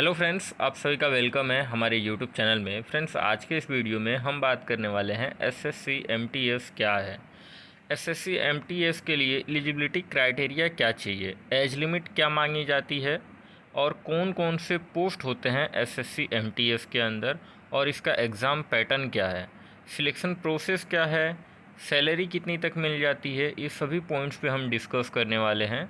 Hello friends, आप सभी का वेलकम है हमारे यूट्यूब चैनल में। फ्रेंड्स, आज के इस वीडियो में हम बात करने वाले हैं एसएससी एमटीएस क्या है। एसएससी एमटीएस के लिए एलिजिबिलिटी क्राइटेरिया क्या चाहिए, एज लिमिट क्या मांगी जाती है और कौन कौन से पोस्ट होते हैं एसएससी एमटीएस के अंदर और इसका एग्ज़ाम पैटर्न क्या है, सिलेक्शन प्रोसेस क्या है, सैलरी कितनी तक मिल जाती है, ये सभी पॉइंट्स पे हम डिस्कस करने वाले हैं।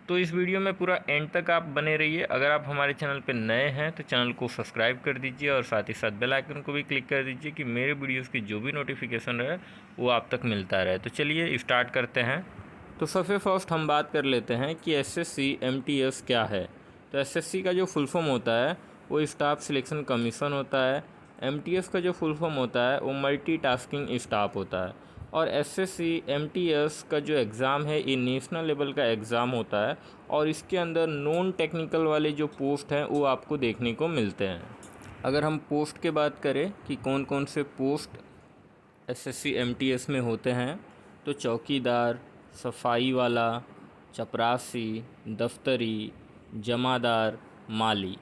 तो इस वीडियो में पूरा एंड तक आप बने रहिए। अगर आप हमारे चैनल पर नए हैं तो चैनल को सब्सक्राइब कर दीजिए और साथ ही साथ बेल आइकन को भी क्लिक कर दीजिए कि मेरे वीडियोस की जो भी नोटिफिकेशन है वो आप तक मिलता रहे। तो चलिए स्टार्ट करते हैं। तो सबसे फर्स्ट हम बात कर लेते हैं कि एसएससी एमटीएस क्या है। तो एसएससी का जो फुल फॉर्म होता है वो स्टाफ सिलेक्शन कमीशन होता है। एमटीएस का जो फुल फॉर्म होता है वो मल्टीटास्किंग स्टाफ होता है। और एसएससी एमटीएस का जो एग्ज़ाम है ये नेशनल लेवल का एग्ज़ाम होता है और इसके अंदर नॉन टेक्निकल वाले जो पोस्ट हैं वो आपको देखने को मिलते हैं। अगर हम पोस्ट की बात करें कि कौन कौन से पोस्ट एसएससी एमटीएस में होते हैं, तो चौकीदार, सफाई वाला, चपरासी, दफ्तरी, जमादार, माली,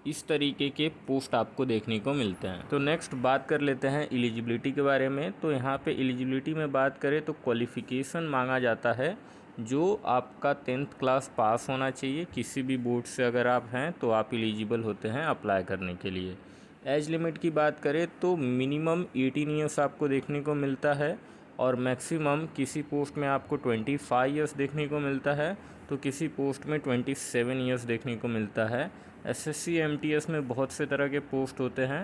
इस तरीके के पोस्ट आपको देखने को मिलते हैं। तो नेक्स्ट बात कर लेते हैं एलिजिबिलिटी के बारे में। तो यहाँ पे एलिजिबिलिटी में बात करें तो क्वालिफ़िकेशन मांगा जाता है जो आपका 10th क्लास पास होना चाहिए। किसी भी बोर्ड से अगर आप हैं तो आप एलिजिबल होते हैं अप्लाई करने के लिए। एज लिमिट की बात करें तो मिनिमम 18 ईयर्स आपको देखने को मिलता है और मैक्सिमम किसी पोस्ट में आपको 25 ईयर्स देखने को मिलता है तो किसी पोस्ट में 27 ईयर्स देखने को मिलता है। एसएससी एमटीएस में बहुत से तरह के पोस्ट होते हैं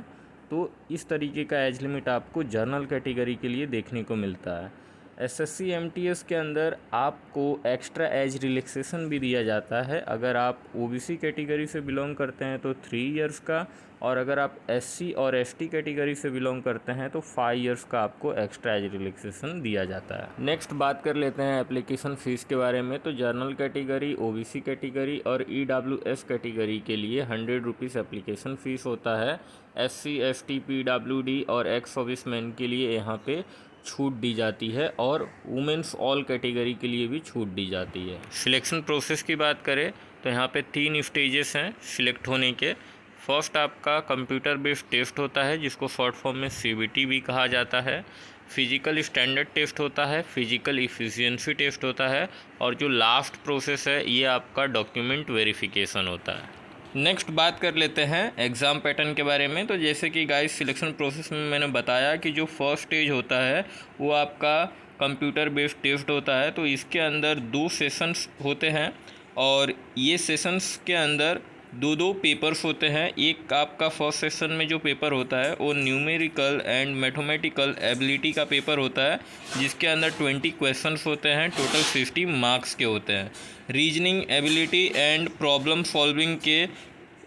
तो इस तरीके का एज लिमिट आपको जनरल कैटेगरी के लिए देखने को मिलता है। एसएससी एमटीएस के अंदर आपको एक्स्ट्रा एज रिलैक्सेशन भी दिया जाता है। अगर आप ओबीसी कैटेगरी से बिलोंग करते हैं तो 3 इयर्स का, और अगर आप एससी और एसटी कैटेगरी से बिलोंग करते हैं तो 5 इयर्स का आपको एक्स्ट्रा एज रिलैक्सेशन दिया जाता है। नेक्स्ट बात कर लेते हैं एप्लीकेशन फ़ीस के बारे में। तो जनरल कैटेगरी, ओबीसी कैटेगरी और ईडब्ल्यूएस कैटेगरी के लिए 100 रुपीज़ एप्लीकेशन फ़ीस होता है। एससी, एसटी, पीडब्ल्यूडी और एक्स सर्विसमैन के लिए यहाँ पे छूट दी जाती है और वुमेंस ऑल कैटेगरी के लिए भी छूट दी जाती है। सिलेक्शन प्रोसेस की बात करें तो यहाँ पे 3 स्टेजेस हैं सिलेक्ट होने के। फर्स्ट आपका कंप्यूटर बेस्ड टेस्ट होता है जिसको शॉर्ट फॉर्म में सीबीटी भी कहा जाता है। फिजिकल स्टैंडर्ड टेस्ट होता है, फिजिकल इफिशिएंसी टेस्ट होता है और जो लास्ट प्रोसेस है ये आपका डॉक्यूमेंट वेरिफिकेशन होता है। नेक्स्ट बात कर लेते हैं एग्ज़ाम पैटर्न के बारे में। तो जैसे कि गाइस सिलेक्शन प्रोसेस में मैंने बताया कि जो फर्स्ट स्टेज होता है वो आपका कंप्यूटर बेस्ड टेस्ट होता है। तो इसके अंदर 2 सेशंस होते हैं और ये सेशंस के अंदर 2 पेपर्स होते हैं। एक आपका फर्स्ट सेशन में जो पेपर होता है वो न्यूमेरिकल एंड मैथमेटिकल एबिलिटी का पेपर होता है जिसके अंदर 20 क्वेश्चंस होते हैं, टोटल 60 मार्क्स के होते हैं। Reasoning ability and problem solving के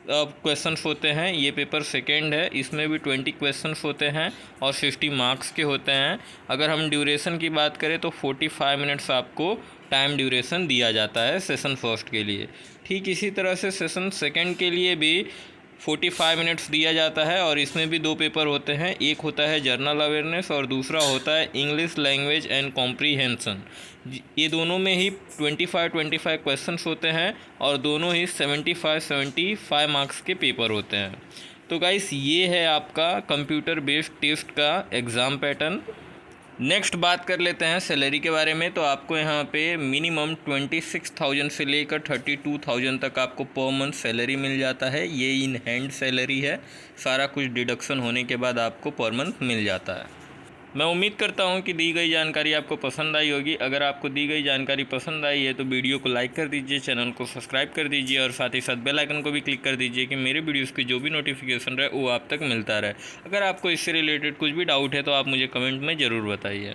क्वेश्चंस होते हैं। ये पेपर सेकेंड है, इसमें भी 20 क्वेश्चंस होते हैं और 60 मार्क्स के होते हैं। अगर हम ड्यूरेशन की बात करें तो 45 मिनट्स आपको टाइम ड्यूरेशन दिया जाता है सेशन फर्स्ट के लिए। ठीक इसी तरह से सेशन सेकंड के लिए भी 45 मिनट्स दिया जाता है और इसमें भी 2 पेपर होते हैं। एक होता है जर्नल अवेयरनेस और दूसरा होता है इंग्लिश लैंग्वेज एंड कॉम्प्रीहेंशन। ये दोनों में ही 25 क्वेश्चंस होते हैं और दोनों ही 75 मार्क्स के पेपर होते हैं। तो गाइस ये है आपका कंप्यूटर बेस्ड टेस्ट का एग्ज़ाम पैटर्न। नेक्स्ट बात कर लेते हैं सैलरी के बारे में। तो आपको यहाँ पे मिनिमम 26,000 से लेकर 32,000 तक आपको पर मंथ सैलरी मिल जाता है। ये इन हैंड सैलरी है, सारा कुछ डिडक्शन होने के बाद आपको पर मंथ मिल जाता है। मैं उम्मीद करता हूँ कि दी गई जानकारी आपको पसंद आई होगी। अगर आपको दी गई जानकारी पसंद आई है तो वीडियो को लाइक कर दीजिए, चैनल को सब्सक्राइब कर दीजिए और साथ ही साथ बेल आइकन को भी क्लिक कर दीजिए कि मेरे वीडियोस की जो भी नोटिफिकेशन रहे वो आप तक मिलता रहे। अगर आपको इससे रिलेटेड कुछ भी डाउट है तो आप मुझे कमेंट में ज़रूर बताइए।